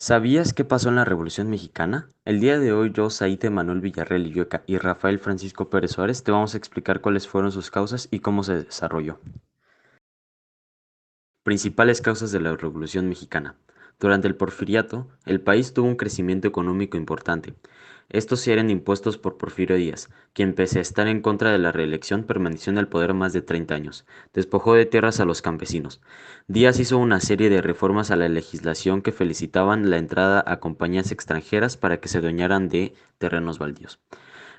¿Sabías qué pasó en la Revolución Mexicana? El día de hoy yo, Saíd Manuel Villarreal Illueca y Rafael Francisco Pérez Suárez te vamos a explicar cuáles fueron sus causas y cómo se desarrolló. Principales causas de la Revolución Mexicana. Durante el Porfiriato, el país tuvo un crecimiento económico importante. Estos eran impuestos por Porfirio Díaz, quien pese a estar en contra de la reelección permaneció en el poder más de 30 años. Despojó de tierras a los campesinos. Díaz hizo una serie de reformas a la legislación que felicitaban la entrada a compañías extranjeras para que se adueñaran de terrenos baldíos,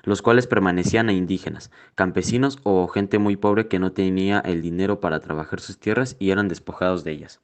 los cuales permanecían a indígenas, campesinos o gente muy pobre que no tenía el dinero para trabajar sus tierras y eran despojados de ellas.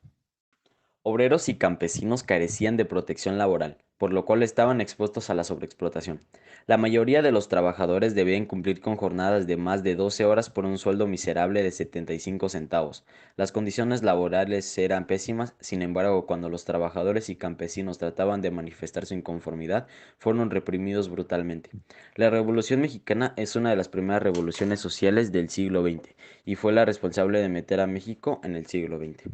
Obreros y campesinos carecían de protección laboral, por lo cual estaban expuestos a la sobreexplotación. La mayoría de los trabajadores debían cumplir con jornadas de más de 12 horas por un sueldo miserable de 75 centavos. Las condiciones laborales eran pésimas, sin embargo, cuando los trabajadores y campesinos trataban de manifestar su inconformidad, fueron reprimidos brutalmente. La Revolución Mexicana es una de las primeras revoluciones sociales del siglo XX y fue la responsable de meter a México en el siglo XX.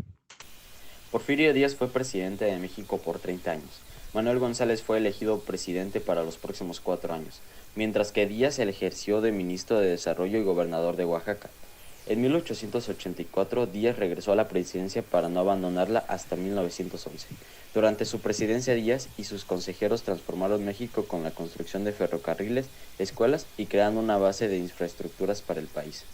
Porfirio Díaz fue presidente de México por 30 años. Manuel González fue elegido presidente para los próximos 4 años, mientras que Díaz ejerció de ministro de Desarrollo y gobernador de Oaxaca. En 1884, Díaz regresó a la presidencia para no abandonarla hasta 1911. Durante su presidencia, Díaz y sus consejeros transformaron México con la construcción de ferrocarriles, escuelas y creando una base de infraestructuras para el país.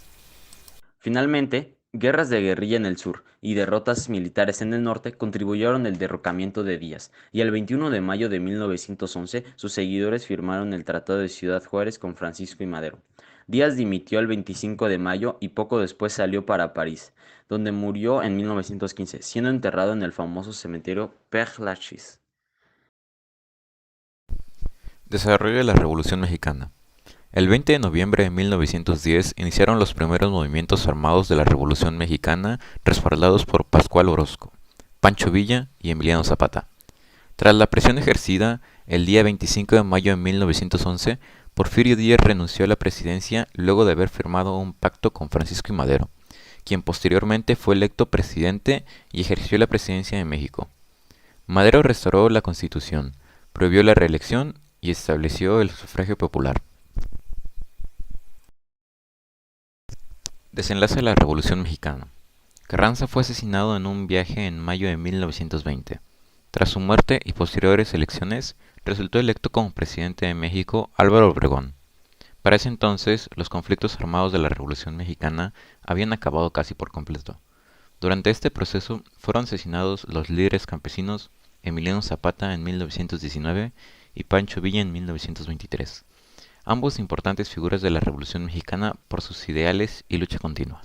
Finalmente, guerras de guerrilla en el sur y derrotas militares en el norte contribuyeron al derrocamiento de Díaz, y el 21 de mayo de 1911 sus seguidores firmaron el Tratado de Ciudad Juárez con Francisco I. Madero. Díaz dimitió el 25 de mayo y poco después salió para París, donde murió en 1915, siendo enterrado en el famoso cementerio Père Lachaise. Desarrollo de la Revolución Mexicana. El 20 de noviembre de 1910 iniciaron los primeros movimientos armados de la Revolución Mexicana respaldados por Pascual Orozco, Pancho Villa y Emiliano Zapata. Tras la presión ejercida, el día 25 de mayo de 1911, Porfirio Díaz renunció a la presidencia luego de haber firmado un pacto con Francisco I. Madero, quien posteriormente fue electo presidente y ejerció la presidencia de México. Madero restauró la Constitución, prohibió la reelección y estableció el sufragio popular. Desenlace de la Revolución Mexicana. Carranza fue asesinado en un viaje en mayo de 1920. Tras su muerte y posteriores elecciones, resultó electo como presidente de México Álvaro Obregón. Para ese entonces, los conflictos armados de la Revolución Mexicana habían acabado casi por completo. Durante este proceso fueron asesinados los líderes campesinos Emiliano Zapata en 1919 y Pancho Villa en 1923, ambos importantes figuras de la Revolución Mexicana por sus ideales y lucha continua.